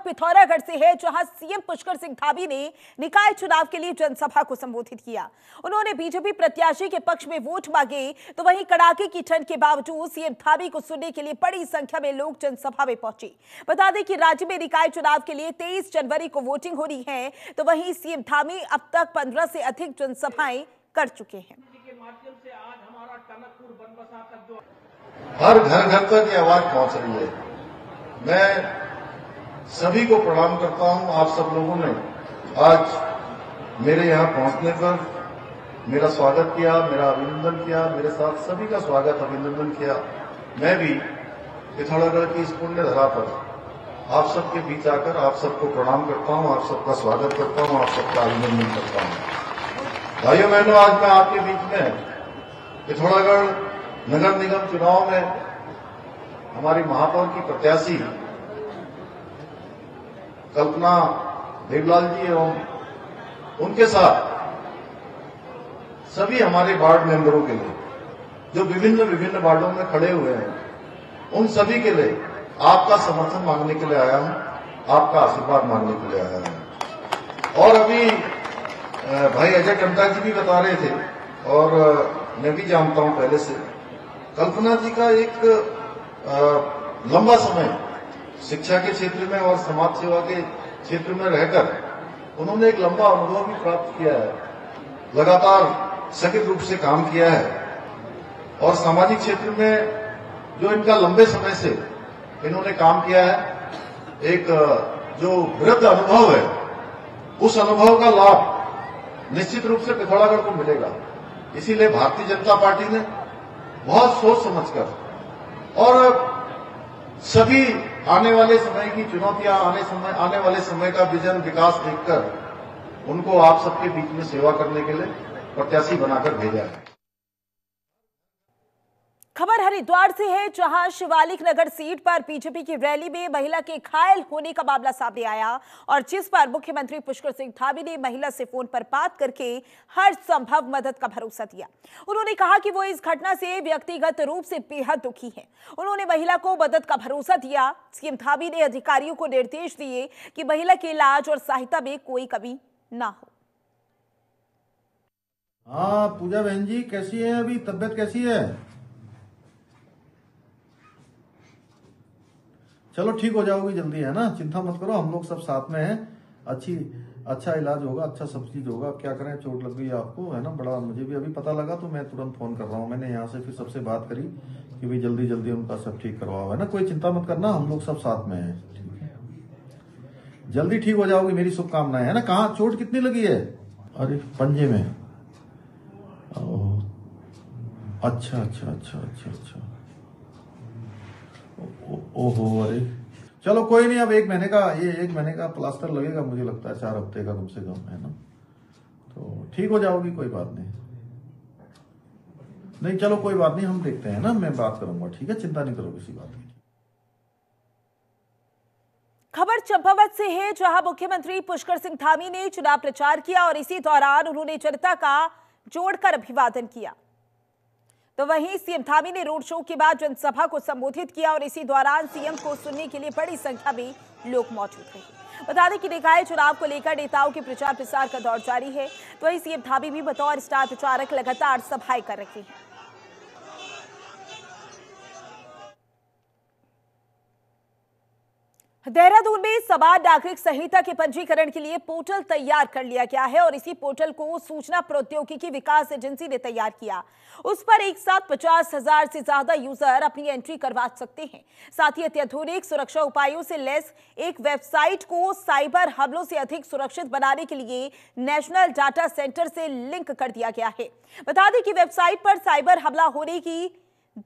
पिथौरागढ़ से है, जहां सीएम पुष्कर सिंह धामी ने निकाय चुनाव के लिए जनसभा को संबोधित किया। उन्होंने बीजेपी प्रत्याशी के पक्ष में वोट मांगे, तो वहीं कड़ाके की ठंड के बावजूद सीएम धामी को सुनने के लिए बड़ी संख्या में लोग जनसभा में पहुंचे। बता दें कि राज्य में निकाय चुनाव के लिए 23 जनवरी को वोटिंग होनी है, तो वहीं सीएम धामी अब तक 15 से अधिक जनसभाएं कर चुके हैं। हर घर घर तक ये आवाज पहुंच रही है। मैं सभी को प्रणाम करता हूं। आप सब लोगों ने आज मेरे यहां पहुंचने पर मेरा स्वागत किया, मेरा अभिनंदन किया, मेरे साथ सभी का स्वागत अभिनंदन किया। मैं भी पिथौरागढ़ की इस पुण्य धरा पर आप सबके बीच आकर आप सबको प्रणाम करता हूं, आप सबका स्वागत करता हूं, आप सबका अभिनंदन करता हूं। भाइयों बहनों, आज मैं आपके बीच में पिथौरागढ़ नगर निगम चुनाव में हमारी महापौर की प्रत्याशी कल्पना देवलाल जी एवं उनके साथ सभी हमारे वार्ड मेंबरों के लिए जो विभिन्न वार्डों में खड़े हुए हैं, उन सभी के लिए आपका समर्थन मांगने के लिए आया हूं, आपका आशीर्वाद मांगने के लिए आया हूं। और अभी भाई अजय टंटा जी भी बता रहे थे और मैं भी जानता हूं पहले से, कल्पना जी का एक लंबा समय शिक्षा के क्षेत्र में और समाज सेवा के क्षेत्र में रहकर उन्होंने एक लंबा अनुभव भी प्राप्त किया है, लगातार सक्रिय रूप से काम किया है और सामाजिक क्षेत्र में जो इनका लंबे समय से इन्होंने काम किया है, एक जो वृद्ध अनुभव है, उस अनुभव का लाभ निश्चित रूप से पिथौरागढ़ को मिलेगा। इसीलिए भारतीय जनता पार्टी ने बहुत सोच समझकर और सभी आने वाले समय की चुनौतियां, आने वाले समय का विजन विकास देखकर उनको आप सबके बीच में सेवा करने के लिए प्रत्याशी बनाकर भेजा है। खबर हरिद्वार से है, जहां शिवालिक नगर सीट पर बीजेपी की रैली में महिला के घायल होने का मामला सामने आया और जिस पर मुख्यमंत्री पुष्कर सिंह धामी ने महिला से फोन पर बात करके हर संभव मदद का भरोसा दिया। उन्होंने कहा कि वो इस घटना से व्यक्तिगत रूप से बेहद दुखी हैं। उन्होंने महिला को मदद का भरोसा दिया। सीएम धामी ने अधिकारियों को निर्देश दिए कि महिला के इलाज और सहायता में कोई कमी न हो। हाँ पूजा बहन जी, कैसी है? अभी तबियत कैसी है? चलो ठीक हो जाओगी जल्दी, है ना? चिंता मत करो, हम लोग सब साथ में हैं। अच्छा इलाज होगा, अच्छा सब चीज होगा। क्या करें, चोट लग गई आपको, है ना? बड़ा मुझे भी अभी पता लगा तो मैं तुरंत फोन कर रहा हूँ। मैंने यहाँ से फिर सबसे बात करी कि भाई जल्दी जल्दी उनका सब ठीक करवाओ, है ना? कोई चिंता मत करना, हम लोग सब साथ में हैं। ठीक है, जल्दी ठीक हो जाओगी, मेरी शुभकामनाएं, है ना? कहाँ चोट कितनी लगी है? अरे पंजे में। अच्छा। ओहो, अरे चलो कोई नहीं, अब एक महीने का प्लास्टर लगेगा, मुझे लगता है 4 हफ्ते का कम से कम, है ना? तो ठीक हो जाओगी, कोई बात नहीं, चलो कोई बात नहीं, हम देखते हैं ना, मैं बात करूंगा, ठीक है? चिंता नहीं करो किसी बात की। खबर चंपावत से है, जहां मुख्यमंत्री पुष्कर सिंह धामी ने चुनाव प्रचार किया और इसी दौरान उन्होंने जनता का जोड़कर अभिवादन किया। तो वहीं सीएम धामी ने रोड शो के बाद जनसभा को संबोधित किया और इसी दौरान सीएम को सुनने के लिए बड़ी संख्या में लोग मौजूद रहे। बता दें कि निकाय चुनाव को लेकर नेताओं के प्रचार प्रसार का दौर जारी है। तो वहीं सीएम धामी भी बतौर स्टार प्रचारक लगातार सभाएं कर रहे हैं। देहरादून में समान नागरिक संहिता के पंजीकरण के लिए पोर्टल तैयार कर लिया गया है और इसी पोर्टल को सूचना प्रौद्योगिकी विकास एजेंसी ने तैयार किया। उस पर एक साथ 50,000 से ज्यादा यूजर अपनी एंट्री करवा सकते हैं। साथ ही अत्याधुनिक सुरक्षा उपायों से लैस एक वेबसाइट को साइबर हमलों से अधिक सुरक्षित बनाने के लिए नेशनल डाटा सेंटर से लिंक कर दिया गया है। बता दें कि वेबसाइट पर साइबर हमला होने की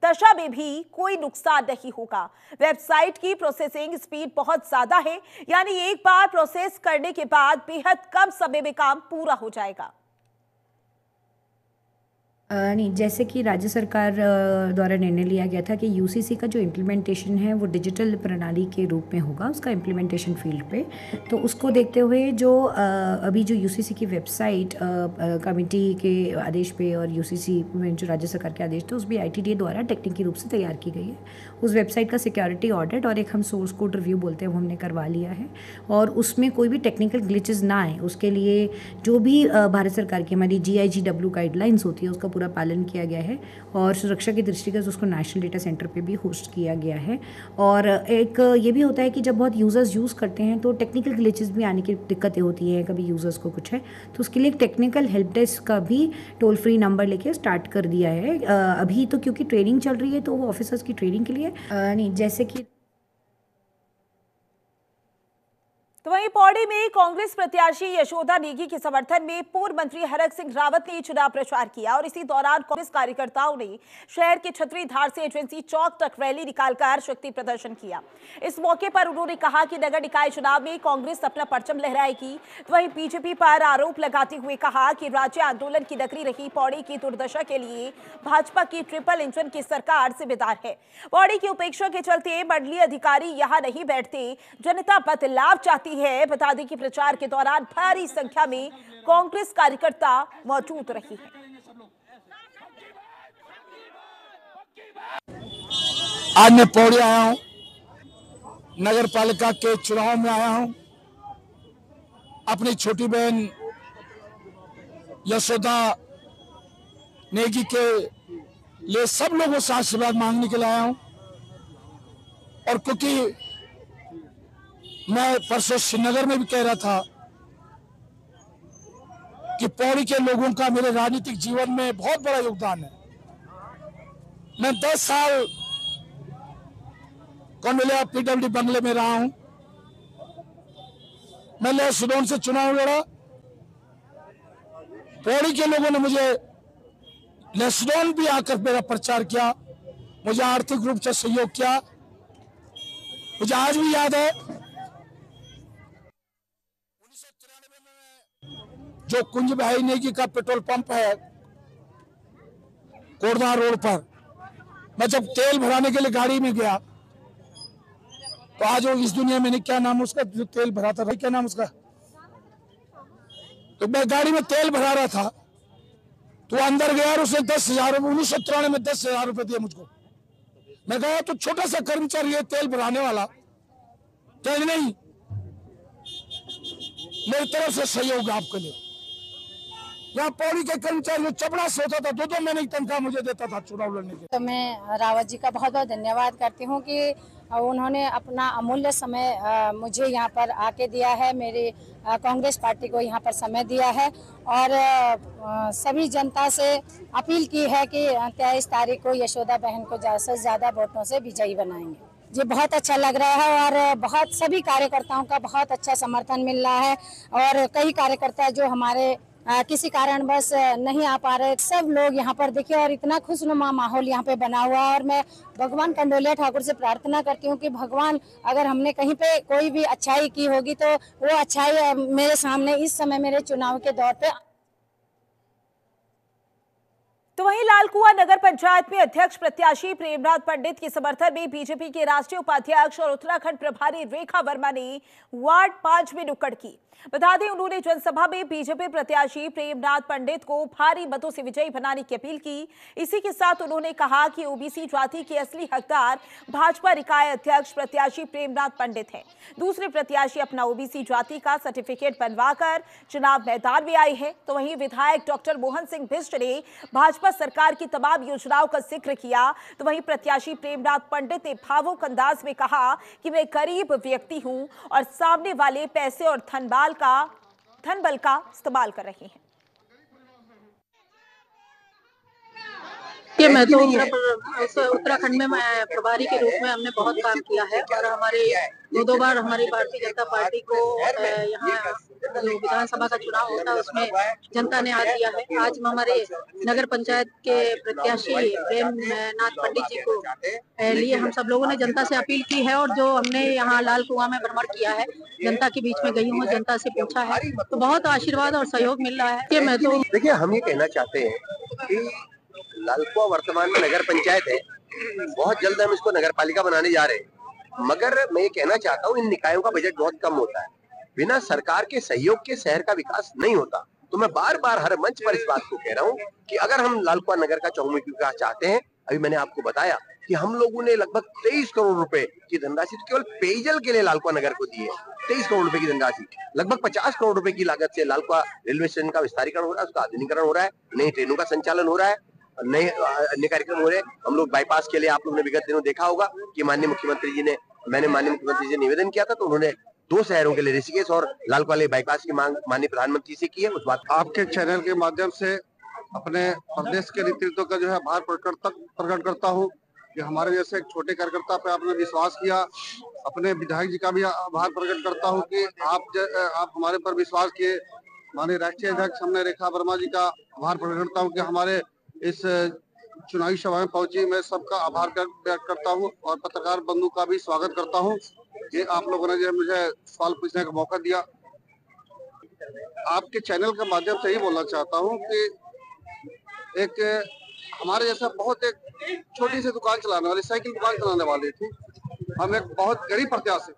दशा में भी कोई नुकसान नहीं होगा। वेबसाइट की प्रोसेसिंग स्पीड बहुत ज्यादा है, यानी एक बार प्रोसेस करने के बाद बेहद कम समय में काम पूरा हो जाएगा। नहीं, जैसे कि राज्य सरकार द्वारा निर्णय लिया गया था कि यूसीसी का जो इम्प्लीमेंटेशन है वो डिजिटल प्रणाली के रूप में होगा, उसका इम्प्लीमेंटेशन फील्ड पे। तो उसको देखते हुए जो अभी जो यूसीसी की वेबसाइट कमेटी के आदेश पे और यूसीसी में जो राज्य सरकार के आदेश थे उस भी आईटीडीए द्वारा टेक्निकल रूप से तैयार की गई है। उस वेबसाइट का सिक्योरिटी ऑडिट और एक हम सोर्स कोड रिव्यू बोलते हैं वो हमने करवा लिया है, और उसमें कोई भी टेक्निकल ग्लिचेस ना आए उसके लिए जो भी भारत सरकार की हमारी GIGW गाइडलाइंस होती है उसका पूरा पालन किया गया है, और सुरक्षा की दृष्टिगत उसको नेशनल डेटा सेंटर पे भी होस्ट किया गया है। और एक ये भी होता है कि जब बहुत यूज़र्स यूज़ करते हैं तो टेक्निकल ग्लिचेस भी आने की दिक्कतें होती हैं, कभी यूज़र्स को कुछ है तो उसके लिए एक टेक्निकल हेल्प डेस्क का भी टोल फ्री नंबर लेके स्टार्ट कर दिया है। अभी तो क्योंकि ट्रेनिंग चल रही है तो वो ऑफिसर्स की ट्रेनिंग के लिए नहीं, जैसे कि तो वहीं पौड़ी में कांग्रेस प्रत्याशी यशोदा नेगी के समर्थन में पूर्व मंत्री हरक सिंह रावत ने चुनाव प्रचार किया, और इसी दौरान कांग्रेस कार्यकर्ताओं ने शहर के छतरी धार से एजेंसी चौक तक रैली निकालकर शक्ति प्रदर्शन किया। इस मौके पर उन्होंने कहा कि नगर निकाय चुनाव में कांग्रेस अपना परचम लहराएगी। तो वहीं बीजेपी पर आरोप लगाते हुए कहा कि राज्य आंदोलन की नगरी रही पौड़ी की दुर्दशा के लिए भाजपा की ट्रिपल इंजन की सरकार जिम्मेदार है। पौड़ी की उपेक्षा के चलते मंडलीय अधिकारी यहां नहीं बैठते, जनता बदलाव चाहती है। बता दें कि प्रचार के दौरान भारी संख्या में कांग्रेस कार्यकर्ता मौजूद रहे हैं। आज मैं पौड़ी आया हूं, नगर पालिका के चुनाव में आया हूं। अपनी छोटी बहन यशोदा नेगी के लिए सब लोगों से आशीर्वाद मांगने के लिए आया हूं, और क्योंकि मैं परसों श्रीनगर में भी कह रहा था कि पौड़ी के लोगों का मेरे राजनीतिक जीवन में बहुत बड़ा योगदान है। मैं 10 साल कौंडिल्या PWD बंगले में रहा हूं। मैं लेस्डोन से चुनाव लड़ा, पौड़ी के लोगों ने मुझे लेस्डोन भी आकर मेरा प्रचार किया, मुझे आर्थिक रूप से सहयोग किया। मुझे आज भी याद है 1993 में जो कुंज भाई नेगी का पेट्रोल पंप है कोटदा रोड पर, मैं जब तेल भराने के लिए गाड़ी में गया तो आज वो इस दुनिया में नहीं, क्या नाम उसका जो तेल भराता था, क्या नाम उसका, तो मैं गाड़ी में तेल भरा रहा था तो अंदर गया और उसने 10,000 रुपये 1993 में 10,000 रुपये दिए मुझको। मैं कहा तो छोटा सा कर्मचारी है तेल भराने वाला, क्या नहीं, मेरी तरफ से सहयोग आपके लिए। यहाँ पौड़ी के कर्मचारी जो चपड़ा से होता था 2-2 महीने की तनख्वाह मुझे देता था चुनाव लड़ने के। तो मैं रावत जी का बहुत बहुत धन्यवाद करती हूँ कि उन्होंने अपना अमूल्य समय मुझे यहाँ पर आके दिया है, मेरी कांग्रेस पार्टी को यहाँ पर समय दिया है, और सभी जनता से अपील की है कि 23 तारीख को यशोदा बहन को ज़्यादा से ज़्यादा वोटों से विजयी बनाएंगे। जी बहुत अच्छा लग रहा है, और बहुत सभी कार्यकर्ताओं का बहुत अच्छा समर्थन मिल रहा है, और कई कार्यकर्ता जो हमारे किसी कारणवश नहीं आ पा रहे, सब लोग यहाँ पर देखिए, और इतना खुशनुमा माहौल यहाँ पे बना हुआ है। और मैं भगवान कंडोलिया ठाकुर से प्रार्थना करती हूँ कि भगवान अगर हमने कहीं पे कोई भी अच्छाई की होगी तो वो अच्छाई मेरे सामने इस समय मेरे चुनाव के दौर पे। तो वहीं लालकुआं नगर पंचायत में अध्यक्ष प्रत्याशी प्रेमनाथ पंडित के समर्थन में बीजेपी के राष्ट्रीय उपाध्यक्ष और उत्तराखंड प्रभारी रेखा वर्मा ने वार्ड 5 में नुक्कड़ की। बता दें उन्होंने जनसभा में बीजेपी प्रत्याशी प्रेमनाथ पंडित को भारी मतों से विजयी बनाने की अपील की। इसी के साथ उन्होंने कहा कि ओबीसी जाति के असली हकदार भाजपा इकाई अध्यक्ष प्रत्याशी प्रेमनाथ पंडित हैं। दूसरे प्रत्याशी अपना ओबीसी जाति का सर्टिफिकेट बनवाकर चुनाव मैदान में आए हैं। तो वहीं विधायक डॉक्टर मोहन सिंह बिष्ट ने भाजपा सरकार की तमाम योजनाओं का जिक्र किया। तो वहीं प्रत्याशी प्रेमनाथ पंडित ने भावुक अंदाज में कहा कि मैं गरीब व्यक्ति हूं और सामने वाले पैसे और धन बल का इस्तेमाल कर रहे हैं। मैं तो उत्तराखंड में मैं प्रभारी के रूप में हमने बहुत काम किया है, और हमारे 2 बार हमारी भारतीय जनता पार्टी को यहाँ जो विधानसभा का चुनाव होता है उसमें जनता ने हाथ दिया है। आज हमारे नगर पंचायत के प्रत्याशी प्रेमनाथ पंडित जी को लिए हम सब लोगों ने जनता से अपील की है, और जो हमने यहाँ लालकुआं में भ्रमण किया है, जनता के बीच में गई हूँ, जनता से पूछा है, तो बहुत आशीर्वाद और सहयोग मिल रहा है। कि मैं तो देखिए हम ये कहना चाहते हैं कि लालकुआं वर्तमान में नगर पंचायत है, बहुत जल्द हम इसको नगर पालिका बनाने जा रहे हैं। मगर मैं ये कहना चाहता हूँ, इन निकायों का बजट बहुत कम होता है, बिना सरकार के सहयोग के शहर का विकास नहीं होता। तो मैं बार बार हर मंच पर इस बात को कह रहा हूँ कि अगर हम लालकुआं नगर का चहुमुखी विकास चाहते हैं, अभी मैंने आपको बताया कि हम लोगों ने लगभग 23 करोड़ रुपए की धनराशि केवल पेयजल के लिए लालकुआं नगर को दी है। 23 करोड़ रुपए की धनराशि, लगभग 50 करोड़ रुपए की लागत से लालकुआं रेलवे स्टेशन का विस्तारीकरण हो रहा है, उसका आधुनिकीकरण हो रहा है, नई ट्रेनों का संचालन हो रहा है, नए अन्य कार्यक्रम हो रहे हैं। हम लोग बाईपास के लिए, आप लोगों ने विगत दिनों देखा होगा कि मैंने माननीय मुख्यमंत्री जी निवेदन किया था, तो उन्होंने 2 शहरों के लिए ऋषिकेश और लालकुआं बाईपास की मांग माननीय प्रधानमंत्री से की है। उस बात आपके चैनल के माध्यम से अपने प्रदेश के नेतृत्व का जो है आभार प्रकट करता हूँ कि हमारे जैसे एक छोटे कार्यकर्ता पे आपने विश्वास किया। अपने विधायक जी का भी आभार प्रकट करता हूँ कि आप हमारे पर विश्वास किए। माननीय राष्ट्रीय अध्यक्ष हमने रेखा वर्मा जी का आभार प्रकट करता हूँ कि हमारे इस चुनावी सभा में पहुंची। मैं सबका आभार व्यक्त करता हूँ और पत्रकार बंधु का भी स्वागत करता हूँ कि आप लोगों ने जो मुझे सवाल पूछने का मौका दिया। आपके चैनल के माध्यम से ही बोलना चाहता हूँ कि एक हमारे जैसा बहुत एक छोटी सी दुकान चलाने वाली, साइकिल दुकान चलाने वाली थी, हम एक बहुत गरीब प्रत्याशी।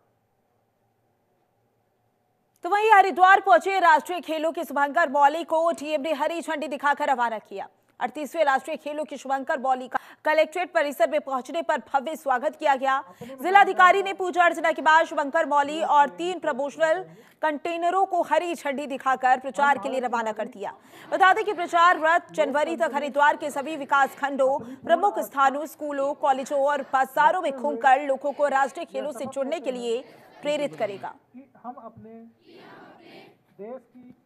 तो वहीं हरिद्वार पहुंचे राष्ट्रीय खेलों के शुभंकर मौली को टीएम ने हरी झंडी दिखाकर रवाना किया। 38वें राष्ट्रीय खेलों के शुभंकर मौली का कलेक्ट्रेट परिसर में पहुंचने पर भव्य स्वागत किया गया। जिलाधिकारी ने पूजा अर्चना के बाद शुभंकर मौली और 3 प्रमोशनल कंटेनरों को हरी झंडी दिखाकर प्रचार के लिए रवाना कर दिया। बता दें कि प्रचार रथ जनवरी तक हरिद्वार के सभी विकास खंडों, प्रमुख स्थानों, स्कूलों, कॉलेजों और बाजारों में घूमकर लोगों को राष्ट्रीय खेलों से जुड़ने के लिए प्रेरित करेगा। हम अपने देश की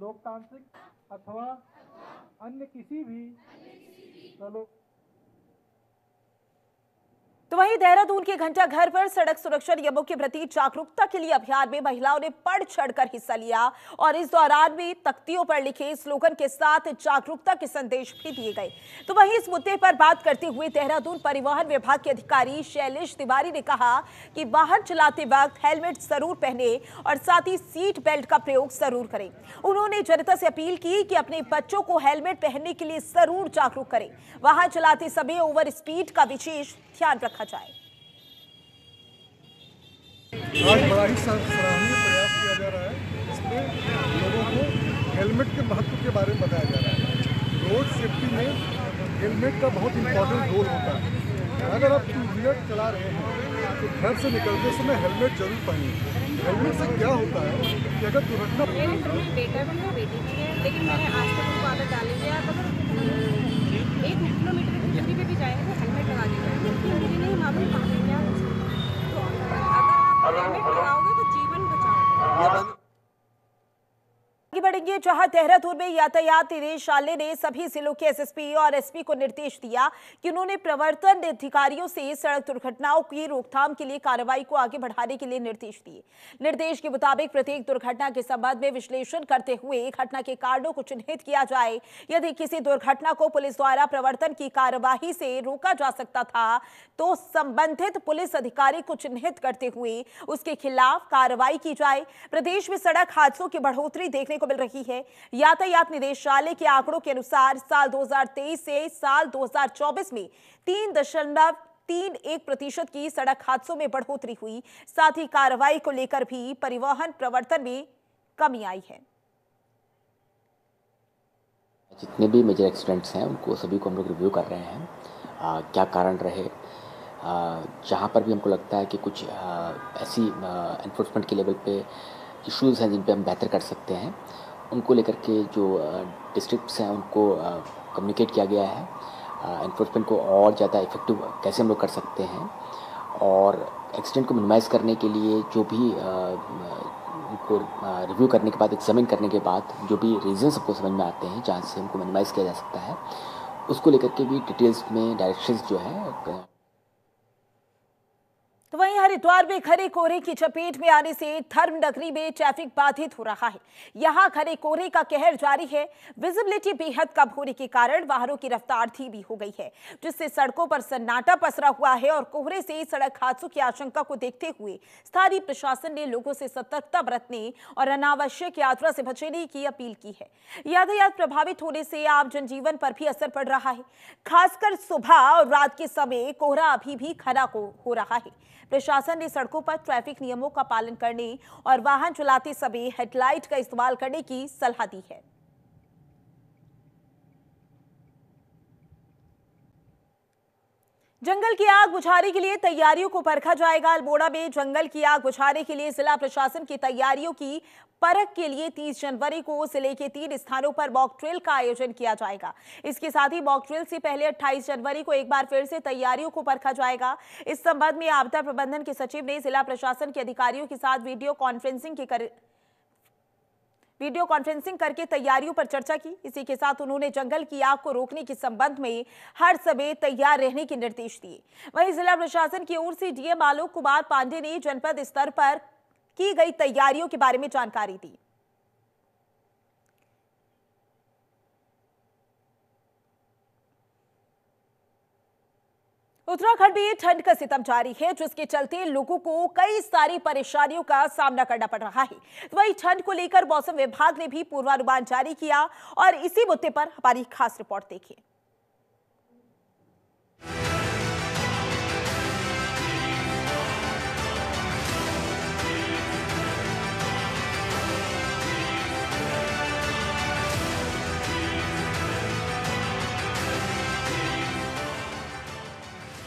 लोकतांत्रिक अथवा अन्य किसी भी तो वहीं देहरादून के घंटा घर पर सड़क सुरक्षा नियमों के प्रति जागरूकता के लिए अभियान में महिलाओं ने बढ़ चढ़कर हिस्सा लिया और इस दौरान भी तख्तियों पर लिखे स्लोगन के साथ जागरूकता के संदेश भी दिए गए। तो वहीं इस मुद्दे पर बात करते हुए देहरादून परिवहन विभाग के अधिकारी शैलेश तिवारी ने कहा कि वाहन चलाते वक्त हेलमेट जरूर पहने और साथ ही सीट बेल्ट का प्रयोग जरूर करें। उन्होंने जनता से अपील की कि अपने बच्चों को हेलमेट पहनने के लिए जरूर जागरूक करें। वाहन चलाते समय ओवर स्पीड का विशेष ध्यान रखा जाए। आज बड़ा ही सराहनीय प्रयास किया जा रहा है। इसमें लोगों को हेलमेट के महत्व के बारे में बताया जा रहा है। रोड सेफ्टी में हेलमेट का बहुत इंपॉर्टेंट रोल होता है। अगर आप 2 व्हीलर चला रहे हैं तो घर से निकलते समय हेलमेट जरूर पहनिए। हेलमेट से क्या होता है कि अगर दुर्घटना, मेरे घर में बेटा भी है, बेटी भी है, लेकिन मैंने आज तक उनको आदत डाली है। अगर 1 किलोमीटर की दूरी पे भी जाएंगे तो हेलमेट लगा के जाएंगे, क्योंकि मुझे नहीं मालूम कहाँ पे क्या है। तो अगर आप हेलमेट लगाओगे तो जीवन बचाओगे। आगे बढ़ेंगे, जहां देहरादून में यातायात निदेशालय ने सभी जिलों के एसएसपी और एसपी को निर्देश दिया कि उन्होंने प्रवर्तन अधिकारियों से सड़क दुर्घटनाओं की रोकथाम के लिए कार्रवाई को आगे बढ़ाने के लिए निर्देश दिए। निर्देश के मुताबिक प्रत्येक दुर्घटना के संबंध में विश्लेषण करते हुए घटना के कारणों को चिन्हित किया जाए। यदि किसी दुर्घटना को पुलिस द्वारा प्रवर्तन की कार्यवाही से रोका जा सकता था तो संबंधित पुलिस अधिकारी को चिन्हित करते हुए उसके खिलाफ कार्रवाई की जाए। प्रदेश में सड़क हादसों की बढ़ोतरी देखने मिल रही है। यातायात निदेशालय के आंकड़ों के अनुसार साल 2023 से साल 2024 में 3.31% की सड़क हादसों में बढ़ोतरी हुई। साथ ही कार्रवाई को लेकर भी परिवहन प्रवर्तन में कमी आई है। जितने भी मेजर एक्सीडेंट्स हैं उनको सभी को हम लोग रिव्यू कर रहे हैं, क्या कारण रहे। जहाँ पर भी हमको लगता है कि कुछ ऐसी एनफोर्समेंट के लेवल पे इश्यूज़ हैं जिन पे हम बेहतर कर सकते हैं, उनको लेकर के जो डिस्ट्रिक्ट्स हैं उनको कम्युनिकेट किया गया है। एनफोर्समेंट को और ज़्यादा इफेक्टिव कैसे हम लोग कर सकते हैं और एक्सीडेंट को मिनिमाइज़ करने के लिए जो भी उनको रिव्यू करने के बाद, एग्जामिन करने के बाद जो भी रीजंस हमको समझ में आते हैं जहाँ से हमको मिनिमाइज़ किया जा सकता है, उसको लेकर के भी डिटेल्स में डायरेक्शंस जो है। तो वहीं हरिद्वार में घने कोहरे की चपेट में आने से धर्म नगरी में ट्रैफिक बाधित हो रहा है। यहां घने कोहरे का कहर जारी है। विजिबिलिटी बेहद कम होने के कारण वाहनों की रफ्तार धीमी हो गई है, जिससे सड़कों पर सन्नाटा पसरा हुआ है और कोहरे से सड़क हादसों की आशंका को देखते हुए स्थानीय प्रशासन ने लोगों से सतर्कता बरतने और अनावश्यक यात्रा से बचने की अपील की है। यातायात प्रभावित होने से आम जनजीवन पर भी असर पड़ रहा है। खासकर सुबह और रात के समय कोहरा अभी भी घना हो रहा है। प्रशासन ने सड़कों पर ट्रैफिक नियमों का पालन करने और वाहन चलाते समय हेडलाइट का इस्तेमाल करने की सलाह दी है। जंगल की आग बुझाने के लिए तैयारियों को परखा जाएगा। अल्मोड़ा में जंगल की आग बुझाने के लिए जिला प्रशासन की तैयारियों की परख के लिए 30 जनवरी को जिले के 3 स्थानों पर मॉक ड्रिल का आयोजन किया जाएगा। इसके साथ ही मॉक ड्रिल से पहले 28 जनवरी को एक बार फिर से तैयारियों को परखा जाएगा। इस संबंध में आपदा प्रबंधन के सचिव ने जिला प्रशासन के अधिकारियों के साथ वीडियो कॉन्फ्रेंसिंग करके तैयारियों पर चर्चा की। इसी के साथ उन्होंने जंगल की आग को रोकने के संबंध में हर समय तैयार रहने के निर्देश दिए। वहीं जिला प्रशासन की ओर से डीएम आलोक कुमार पांडे ने जनपद स्तर पर की गई तैयारियों के बारे में जानकारी दी। उत्तराखंड में ठंड का सितम जारी है, जिसके चलते लोगों को कई सारी परेशानियों का सामना करना पड़ रहा है। वहीं ठंड को लेकर मौसम विभाग ने भी पूर्वानुमान जारी किया और इसी मुद्दे पर हमारी खास रिपोर्ट देखिए।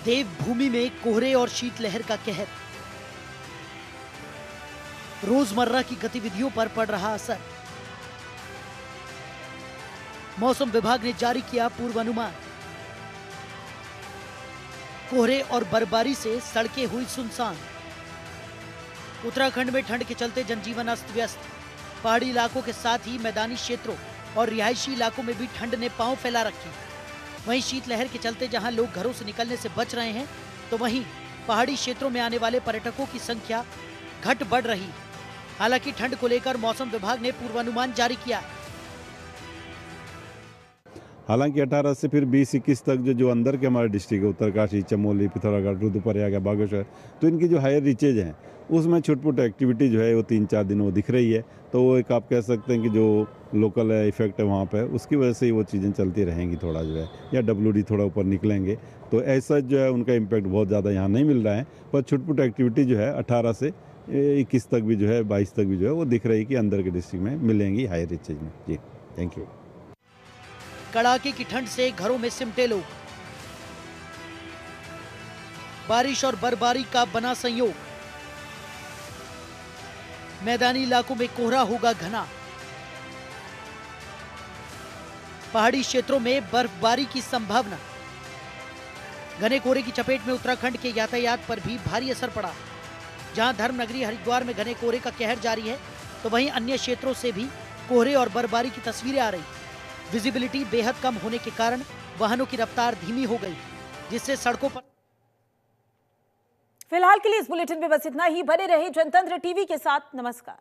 देवभूमि में कोहरे और शीतलहर का कहर, रोजमर्रा की गतिविधियों पर पड़ रहा असर। मौसम विभाग ने जारी किया पूर्वानुमान। कोहरे और बर्फबारी से सड़कें हुई सुनसान। उत्तराखंड में ठंड के चलते जनजीवन अस्त व्यस्त। पहाड़ी इलाकों के साथ ही मैदानी क्षेत्रों और रिहायशी इलाकों में भी ठंड ने पांव फैला रखे। वहीं शीतलहर के चलते जहां लोग घरों से निकलने से बच रहे हैं, तो वहीं पहाड़ी क्षेत्रों में आने वाले पर्यटकों की संख्या घट बढ़ रही। हालांकि ठंड को लेकर मौसम विभाग ने पूर्वानुमान जारी किया। हालांकि 18 से फिर 20-21 तक जो अंदर के हमारे डिस्ट्रिक्ट है, उत्तरकाशी, चमोली, पिथौरागढ़, रुद्रप्रयाग, बागेश्वर, तो इनकी जो हायर रीचेज हैं उसमें छुटपुट एक्टिविटी जो है वो 3-4 दिन वो दिख रही है। तो वो एक आप कह सकते हैं कि जो लोकल इफेक्ट है वहाँ पे, उसकी वजह से ही वो चीज़ें चलती रहेंगी थोड़ा जो है, या WD थोड़ा ऊपर निकलेंगे तो ऐसा जो है उनका इम्पैक्ट बहुत ज़्यादा यहाँ नहीं मिल रहा है। पर छुटपुट एक्टिविटी जो है 18 से 21 तक भी जो है, 22 तक भी जो है वो दिख रही है कि अंदर के डिस्ट्रिक्ट में मिलेंगी हायर रीचेज में। जी थैंक यू। कड़ाके की ठंड से घरों में सिमटे लोग। बारिश और बर्फबारी का बना संयोग। मैदानी इलाकों में कोहरा होगा घना। पहाड़ी क्षेत्रों में बर्फबारी की संभावना। घने कोहरे की चपेट में उत्तराखंड के यातायात पर भी भारी असर पड़ा। जहां धर्मनगरी हरिद्वार में घने कोहरे का कहर जारी है, तो वहीं अन्य क्षेत्रों से भी कोहरे और बर्फबारी की तस्वीरें आ रही। विजिबिलिटी बेहद कम होने के कारण वाहनों की रफ्तार धीमी हो गई, जिससे सड़कों पर। फिलहाल के लिए इस बुलेटिन में बस इतना ही। बने रहे जनतंत्र टीवी के साथ। नमस्कार।